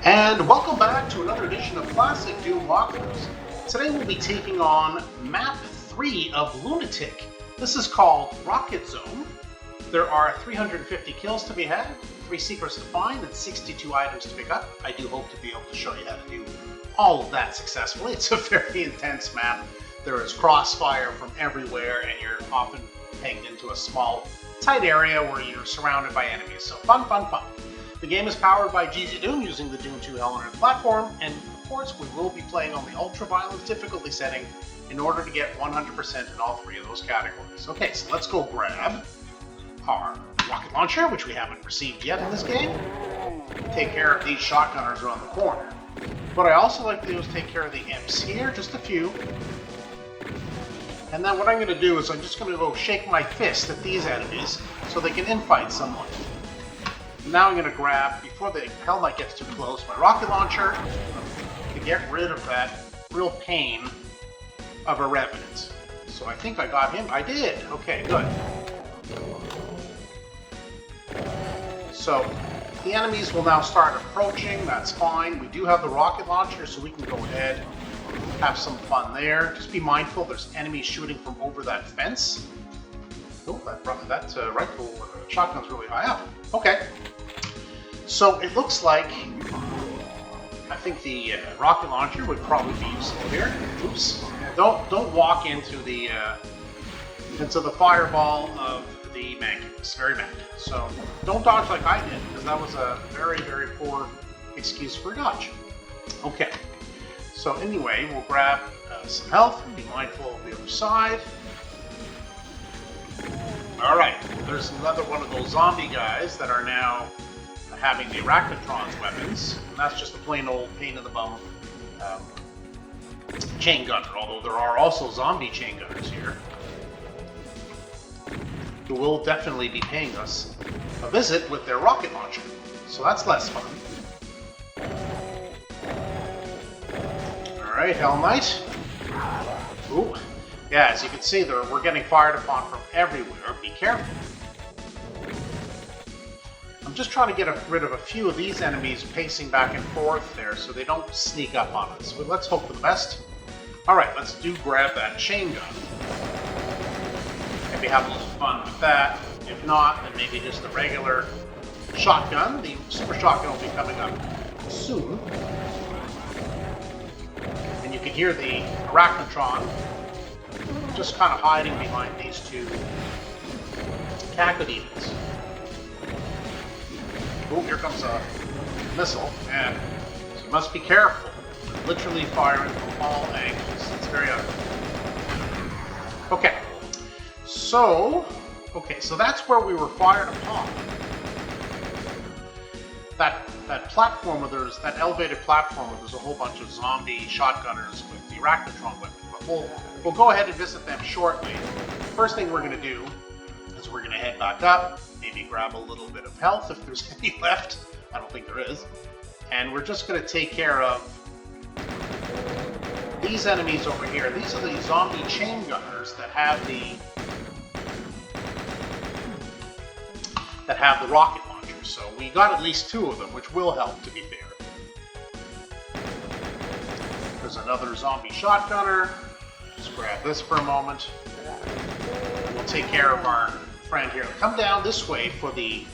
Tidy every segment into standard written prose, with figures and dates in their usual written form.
And welcome back to another edition of Classic Doom Walkthroughs. Today we'll be taking on Map 3 of Lunatic. This is called Rocket Zone. There are 350 kills to be had, 3 secrets to find, and 62 items to pick up. I do hope to be able to show you how to do all of that successfully. It's a very intense map. There is crossfire from everywhere, and you're often pegged into a small, tight area where you're surrounded by enemies. So fun, fun, fun. The game is powered by GZDoom using the Doom 2 Lunatic platform, and of course we will be playing on the ultra-violence difficulty setting in order to get 100% in all 3 of those categories. Okay, so let's go grab our rocket launcher, which we haven't received yet in this game. Take care of these shotgunners around the corner. What I also like to do is take care of the imps here, just a few. And then what I'm going to do is I'm just going to go shake my fist at these enemies so they can infight someone. Now I'm going to grab, before the helmet gets too close, my rocket launcher to get rid of that real pain of a revenant. So I think I got him. I did. Okay, good. So the enemies will now start approaching. That's fine. We do have the rocket launcher, so we can go ahead, have some fun there. Just be mindful, there's enemies shooting from over that fence. Oh, that rifle shotgun's really high up. Okay. So it looks like I think the rocket launcher would probably be useful here. Oops! Don't walk into the fireball of the Mancubus. Very bad. So don't dodge like I did, because that was a very, very poor excuse for a dodge. Okay. So anyway, we'll grab some health and be mindful of the other side. All right. There's another one of those zombie guys that are now having the Arachnotron's weapons, and that's just a plain old pain in the bum chain gunner, although there are also zombie chain gunners here who will definitely be paying us a visit with their rocket launcher, so that's less fun. Alright, Hell Knight. Ooh. Yeah, as you can see, we're getting fired upon from everywhere. Be careful. I'm just trying to get rid of a few of these enemies pacing back and forth there so they don't sneak up on us. But let's hope for the best. Alright, let's grab that chain gun. Maybe have a little fun with that. If not, then maybe just the regular shotgun. The super shotgun will be coming up soon. And you can hear the Arachnotron just kind of hiding behind these 2 Cacodemons. Oh, here comes a missile, and so you must be careful. They're literally firing from all angles. It's very ugly. Okay, so that's where we were fired upon. That platform where there's that elevated platform where there's a whole bunch of zombie shotgunners with the Arachnotron weapon. But we'll go ahead and visit them shortly. First thing we're going to do is we're going to head back up. Maybe grab a little bit of health if there's any left. I don't think there is. And we're just going to take care of these enemies over here. These are the zombie chain gunners that have the rocket launcher. So we got at least 2 of them, which will help, to be fair. There's another zombie shotgunner. Just grab this for a moment. We'll take care of our friend here. Come down this way for the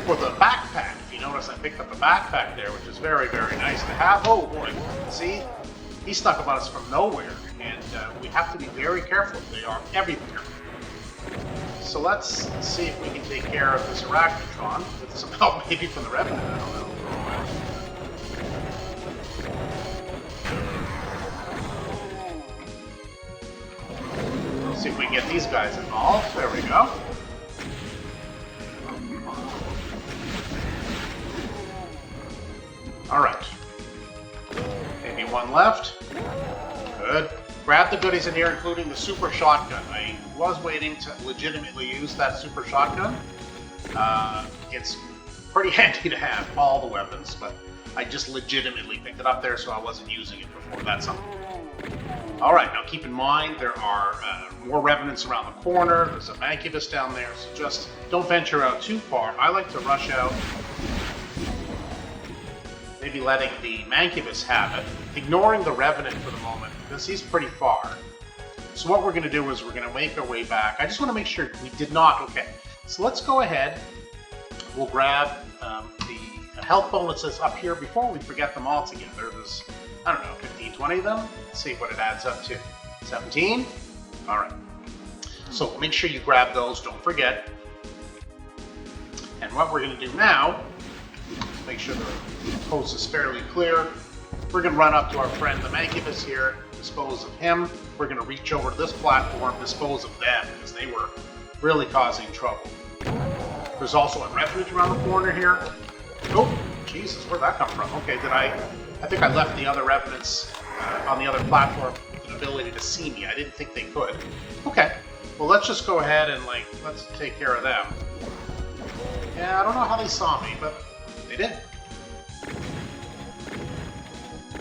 backpack. If you notice, I picked up a backpack there, which is very, very nice to have. Oh boy, see? He snuck up on us from nowhere, and we have to be very careful. They are everywhere. So let's see if we can take care of this Arachnotron with some help maybe from the Revenant, I don't know. See if we can get these guys involved. There we go. Alright. Maybe 1 left. Good. Grab the goodies in here, including the super shotgun. I was waiting to legitimately use that super shotgun. It's pretty handy to have all the weapons, but I just legitimately picked it up there, so I wasn't using it before. That's something. Alright, now keep in mind there are more revenants around the corner, there's a Mancubus down there, so just don't venture out too far. I like to rush out, maybe letting the Mancubus have it, ignoring the revenant for the moment, because he's pretty far. So what we're going to do is we're going to make our way back. I just want to make sure we did not, okay. So let's go ahead, we'll grab the health bonuses up here before we forget them all together. There's, I don't know, 15, 20 of them. Let's see what it adds up to. 17? All right. So make sure you grab those, don't forget. And what we're going to do now, make sure the coast is fairly clear. We're going to run up to our friend the Mancubus here, dispose of him. We're going to reach over to this platform, dispose of them, because they were really causing trouble. There's also a refuge around the corner here. Oh, Jesus, where'd that come from? Okay, I think I left the other revenants on the other platform with an ability to see me. I didn't think they could. Okay, well, let's just go ahead and, let's take care of them. Yeah, I don't know how they saw me, but they did.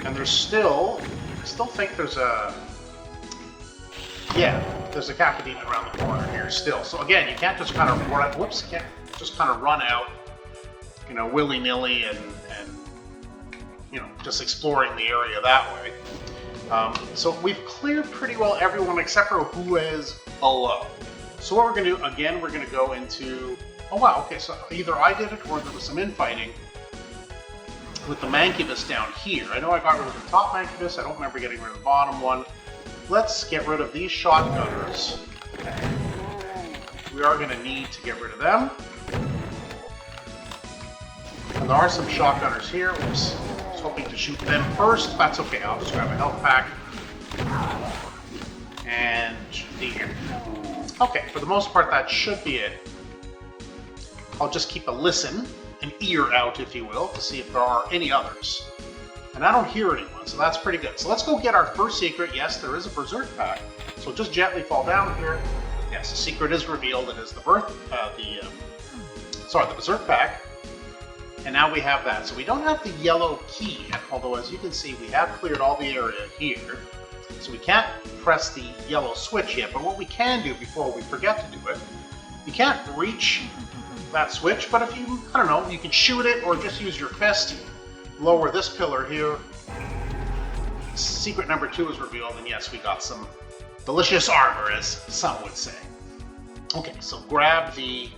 And there's still, I still think there's a, yeah, there's a Cappademon around the corner here still. So again, you can't just kind of run, whoops, you can't just kind of run out, you know, willy-nilly and you know, just exploring the area that way. So we've cleared pretty well everyone except for who is below. So what we're going to do, again, we're going to go into, oh wow, okay, so either I did it or there was some infighting with the Mancubus down here. I know I got rid of the top Mancubus, I don't remember getting rid of the bottom one. Let's get rid of these shotgunners. We are going to need to get rid of them. And there are some shotgunners here. Oops. I was hoping to shoot them first. That's okay. I'll just grab a health pack. And the here. Okay, for the most part, that should be it. I'll just keep an ear out, if you will, to see if there are any others. And I don't hear anyone, so that's pretty good. So let's go get our first secret. Yes, there is a Berserk pack. So just gently fall down here. Yes, the secret is revealed. It is the the Berserk pack. And now we have that. So we don't have the yellow key yet, although as you can see, we have cleared all the area here. So we can't press the yellow switch yet, but what we can do before we forget to do it, you can't reach that switch, but if you, I don't know, you can shoot it or just use your fist, lower this pillar here. Secret number 2 is revealed, and yes, we got some delicious armor, as some would say. Okay, so grab the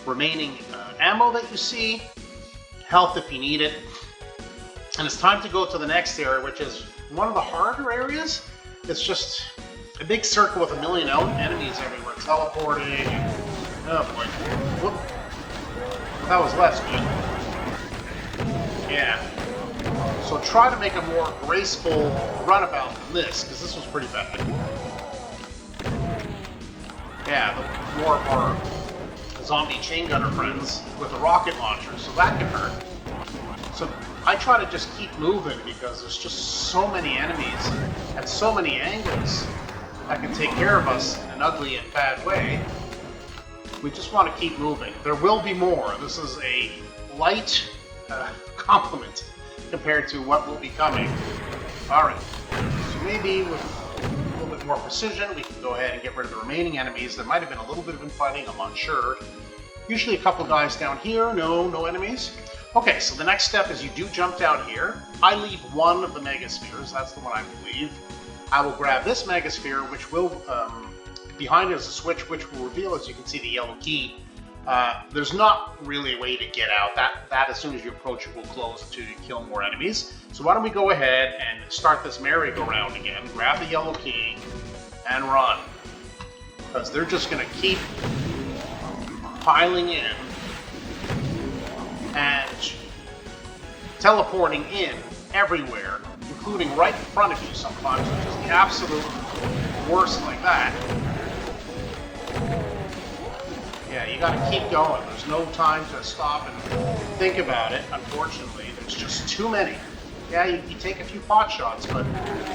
remaining ammo that you see, health if you need it, and it's time to go to the next area, which is one of the harder areas. It's just a big circle with a million enemies everywhere, teleporting. Oh boy. Whoop. That was less good. Yeah. So try to make a more graceful runabout than this, because this was pretty bad. Yeah, the more of our zombie chain gunner friends with a rocket launcher, so that can hurt. So I try to just keep moving because there's just so many enemies at so many angles that can take care of us in an ugly and bad way. We just want to keep moving. There will be more. This is a light compliment compared to what will be coming. Alright, so maybe with a little bit more precision, we can go ahead and get rid of the remaining enemies. There might have been a little bit of infighting, I'm not sure. Usually a couple guys down here, no enemies. Okay, so the next step is you do jump down here. I leave one of the Megaspheres, that's the one I believe. I will grab this Megasphere, which will, behind it is a switch, which will reveal, as you can see, the yellow key. There's not really a way to get out. That as soon as you approach it will close to kill more enemies. So why don't we go ahead and start this merry-go-round again, grab the yellow key, and run. Because they're just going to keep piling in and teleporting in everywhere, including right in front of you sometimes, which is the absolute worst like that. Yeah, you gotta keep going. There's no time to stop and think about it, unfortunately. There's just too many. Yeah, you take a few pot shots, but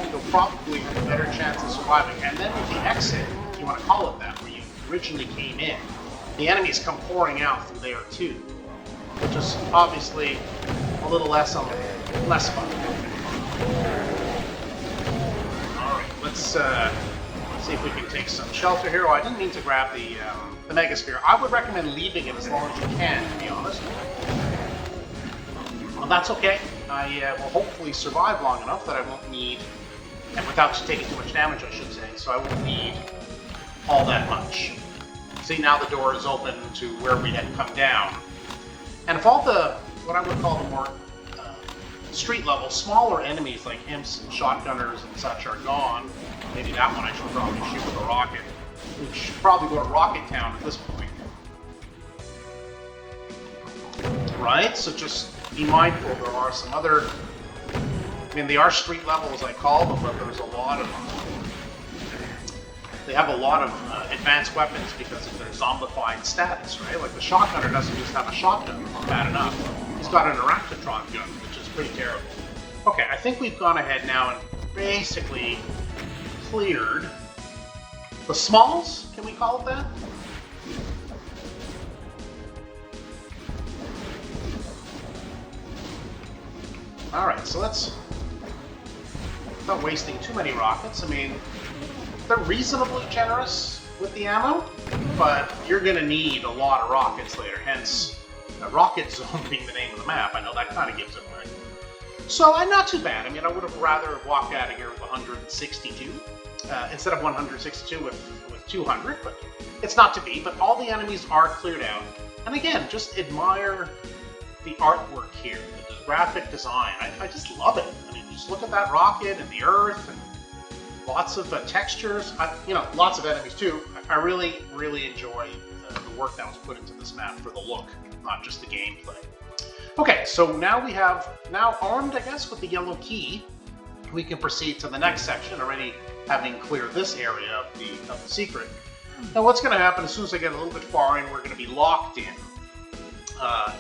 you'll probably have a better chance of surviving. And then with the exit, if you want to call it that, where you originally came in, the enemies come pouring out through there too, which is obviously a little less fun. let's see if we can take some shelter here. Oh, I didn't mean to grab the Megasphere. I would recommend leaving it as long as you can, to be honest. Well, that's okay. I will hopefully survive long enough that I won't need, and without taking too much damage, I should say, so I won't need all that much. See, now the door is open to where we had come down. And if all the, what I would call the more street level, smaller enemies like imps and shotgunners and such are gone, maybe that one I should probably shoot with a rocket. We should probably go to Rocket Town at this point. Right, so just be mindful, there are some other, I mean, they are street level as I call them, but there's a lot of them. They have a lot of advanced weapons because of their zombified status, right? Like the shotgunner doesn't just have a shotgun, bad enough. He's got an arachnotron gun, which is pretty terrible. Okay, I think we've gone ahead now and basically cleared the smalls, can we call it that? Alright, so let's, not wasting too many rockets. I mean, they're reasonably generous with the ammo, but you're going to need a lot of rockets later, hence Rocket Zone being the name of the map. I know that kind of gives it away. So, not too bad. I mean, I would have rather walked out of here with 162 instead of 162 with 200, but it's not to be. But all the enemies are cleared out. And again, just admire the artwork here, the graphic design. I just love it. I mean, just look at that rocket and the earth and lots of textures, you know, lots of enemies too. I really, really enjoy the work that was put into this map for the look, not just the gameplay. Okay, so now we have, now armed, I guess, with the yellow key, we can proceed to the next section, already having cleared this area of the secret. Now what's going to happen as soon as I get a little bit far in, we're going to be locked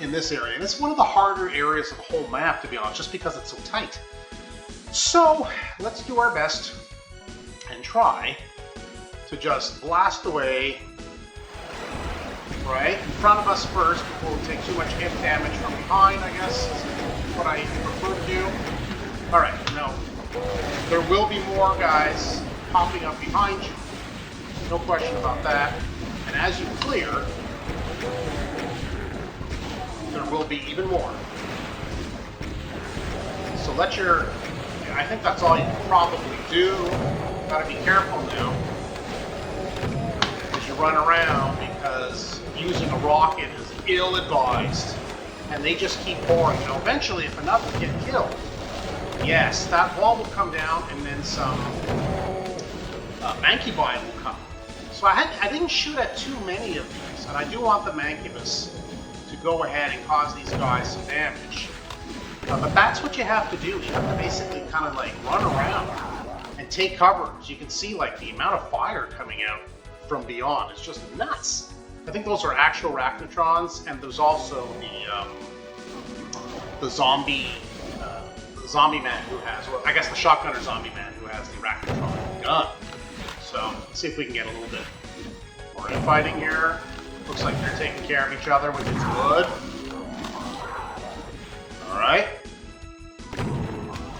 in this area. And it's one of the harder areas of the whole map, to be honest, just because it's so tight. So let's do our best and try to just blast away right in front of us first before we take too much hit damage from behind, I guess is what I prefer to do. Alright, now there will be more guys popping up behind you. No question about that. And as you clear, there will be even more. So let your, I think that's all you can probably do. Gotta be careful now as you run around, because using a rocket is ill-advised. And they just keep pouring. You know, eventually, if enough get killed, yes, that wall will come down, and then some Mancubi will come. So I didn't shoot at too many of these, and I do want the Mancubus to go ahead and cause these guys some damage. But that's what you have to do. You have to basically kind of like run around and take cover. As you can see, like the amount of fire coming out from beyond is just nuts. I think those are actual arachnotrons, and there's also the zombie man who has, or I guess the shotgunner zombie man who has the arachnotron gun. So let's see if we can get a little bit more infighting here. Looks like they're taking care of each other, which is good. Alright.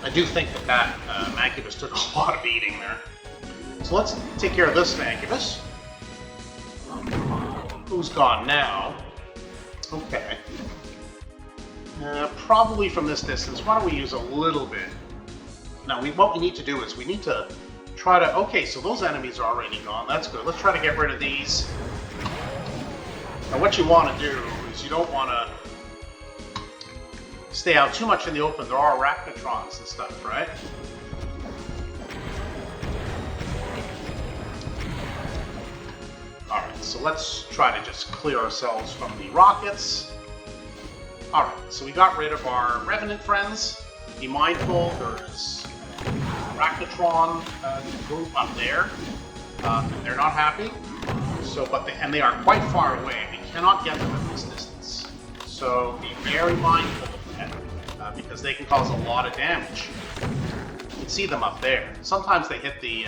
I do think that Mancubus took a lot of beating there. So let's take care of this Mancubus. Who's gone now? Okay. Probably from this distance. Why don't we use a little bit? Now, what we need to do is we need to try to... Okay, so those enemies are already gone. That's good. Let's try to get rid of these. Now, what you want to do is you don't want to stay out too much in the open. There are arachnotrons and stuff, right? Alright, so let's try to just clear ourselves from the rockets. Alright, so we got rid of our Revenant friends. Be mindful, there's arachnotron group up there. They're not happy. So, and they are quite far away. We cannot get them at this distance. So be very mindful of that, because they can cause a lot of damage. You can see them up there. Sometimes they hit the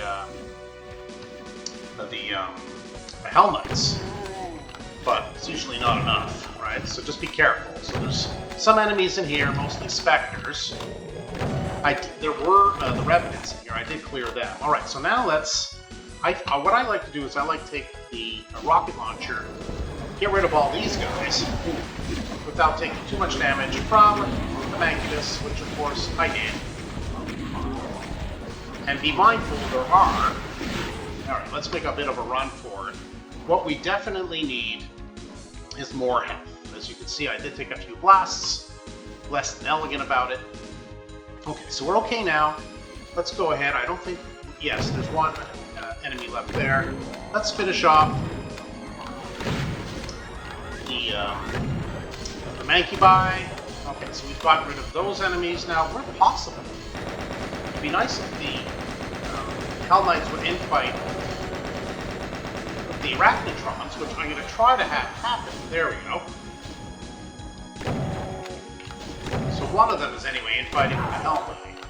helmets, but it's usually not enough, right? So just be careful. So there's some enemies in here, mostly specters. There were the revenants in here. I did clear them. All right, so now let's. What I like to do is I like to take the rocket launcher, get rid of all these guys without taking too much damage from the Mancubus, which of course I did. And be mindful there are. All right, let's make a bit of a run for it. What we definitely need is more health. As you can see, I did take a few blasts. Less than elegant about it. Okay, so we're okay now. Let's go ahead. I don't think... Yes, there's one enemy left there. Let's finish off the Mancubi. Okay, so we've gotten rid of those enemies now. Where possible, it'd be nice if the Hell Knights would infight with the Arachnotrons, which I'm going to try to have happen. There we go. So one of them is anyway infighting with the Hell Knight.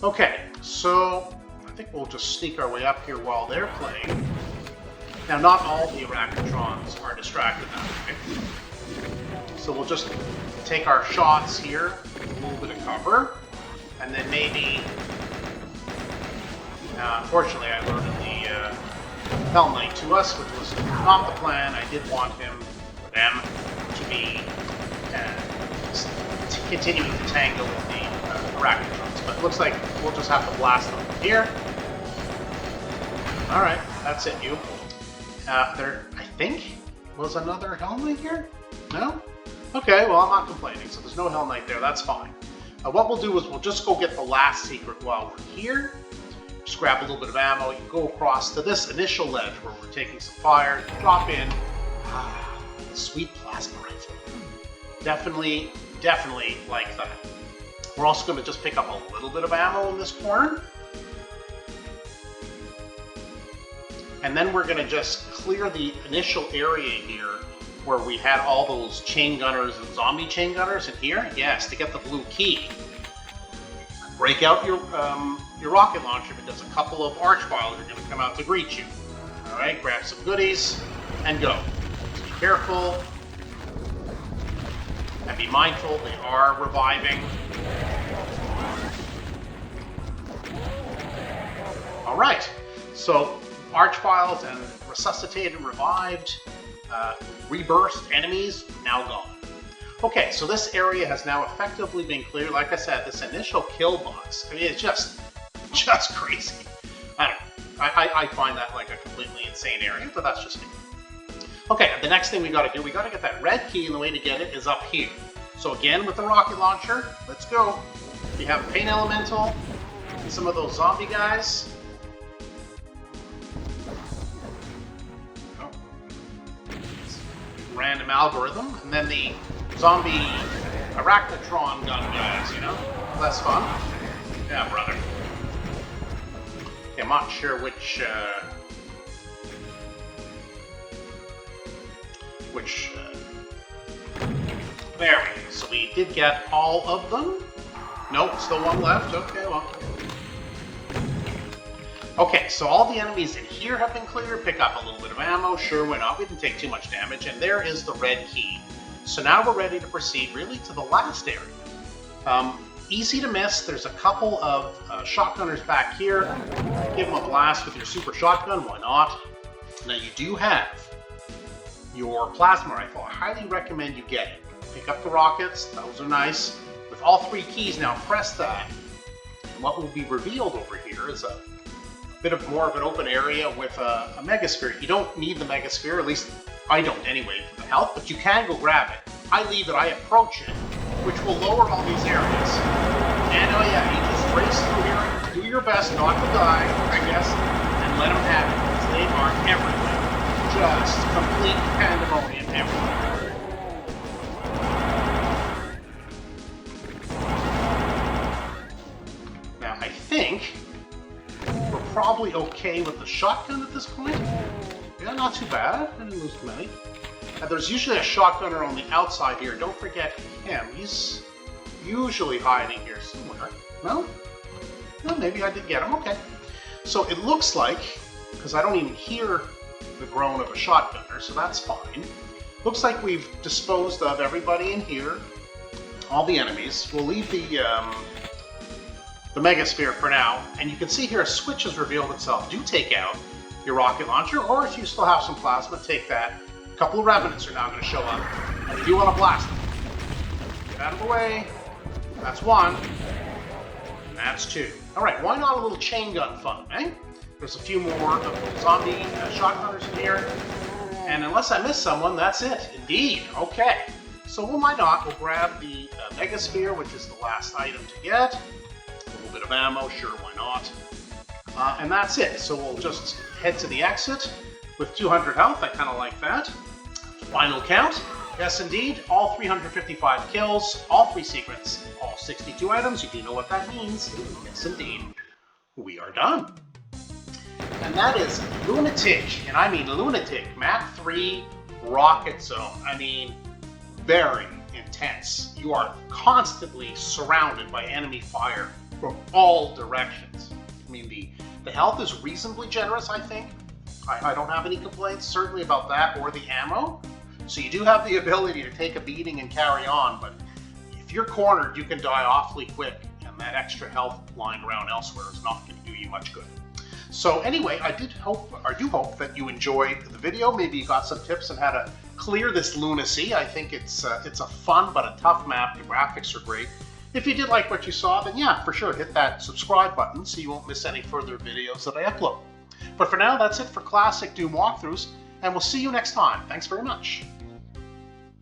Okay, so I think we'll just sneak our way up here while they're playing. Now, not all the Arachnotrons are distracted that way. So we'll just take our shots here, a little bit of cover, and then maybe... unfortunately, I alerted the Hell Knight to us, which was not the plan. I did want him, or them, to be continuing to tangle with the Arachnotrons. But it looks like we'll just have to blast them from here. Alright, that's it, you. There, I think, was another Hell Knight here? No? Okay, well, I'm not complaining, so there's no Hell Knight there, that's fine. What we'll do is we'll just go get the last secret while we're here. Just grab a little bit of ammo, you can go across to this initial ledge where we're taking some fire, drop in. The sweet plasma rifle. Definitely like that. We're also going to just pick up a little bit of ammo in this corner. And then we're going to just clear the initial area here where we had all those chain gunners and zombie chain gunners in here. Yes, to get the blue key. Break out your rocket launcher because a couple of Archviles are going to come out to greet you. Alright, grab some goodies and go. Just be careful. And be mindful, they are reviving. Alright, so Archviles and resuscitated, revived, rebirthed enemies, now gone. Okay, so this area has now effectively been cleared. Like I said, this initial kill box, I mean, it's just crazy. I don't know. I find that like a completely insane area, but that's just me. Okay, the next thing we gotta do, we gotta get that red key, and the way to get it is up here. So again, with the rocket launcher, let's go. We have Pain Elemental, and some of those zombie guys. Random algorithm, and then the zombie Arachnotron gun guys, you know? Less fun. Yeah, brother. Okay, I'm not sure which there we go. So we did get all of them. Nope, still one left. Okay, well. Okay, so all the enemies in here have been cleared. Pick up a little bit of ammo. Sure, why not? We didn't take too much damage. And there is the red key. So now we're ready to proceed really to the last area. Easy to miss. There's a couple of shotgunners back here. Give them a blast with your super shotgun. Why not? Now you do have your plasma rifle. I highly recommend you get it. Pick up the rockets. Those are nice. With all three keys now, press that. And what will be revealed over here is a bit of more of an open area with a megasphere. You don't need the megasphere, at least I don't anyway, for the health, but you can go grab it. I leave it, I approach it, which will lower all these areas. And oh yeah, you just race through here, do your best not to die, I guess, and let them have it, because they are everywhere. Just complete pandemonium everywhere. Now I think we're probably okay with the shotgun at this point. Yeah, not too bad. I didn't lose too many. There's usually a shotgunner on the outside here. Don't forget him. He's usually hiding here somewhere. No? No, maybe I did get him. Okay. So it looks like, because I don't even hear the groan of a shotgunner, so that's fine. Looks like we've disposed of everybody in here. all the enemies. We'll leave the Megasphere for now, and you can see here a switch has revealed itself. Do take out your rocket launcher, or if you still have some plasma, take that. A couple of Revenants are now going to show up, and we do want to blast them. Get out of the way. That's one. And that's two. Alright, why not a little chain gun fun, eh? There's a few more of the zombie shotgunners in here. And unless I miss someone, that's it. Indeed. Okay. So why not? We'll grab the Megasphere, which is the last item to get. A little bit of ammo, sure, why not? And that's it. So we'll just head to the exit with 200 health. I kind of like that. Final count. Yes, indeed. All 355 kills, all 3 secrets, all 62 items. You do know what that means. Yes, indeed. We are done. And that is Lunatic, and I mean Lunatic, Map 3 Rocket Zone. I mean, very intense. You are constantly surrounded by enemy fire from all directions. I mean, the health is reasonably generous, I think. I don't have any complaints, certainly about that, or the ammo. So you do have the ability to take a beating and carry on, but if you're cornered, you can die awfully quick, and that extra health lying around elsewhere is not going to do you much good. So anyway, I do hope that you enjoyed the video. Maybe you got some tips on how to clear this lunacy. I think it's a fun but a tough map. The graphics are great. If you did like what you saw, then yeah, for sure, hit that subscribe button so you won't miss any further videos that I upload. But for now, that's it for Classic Doom Walkthroughs, and we'll see you next time. Thanks very much.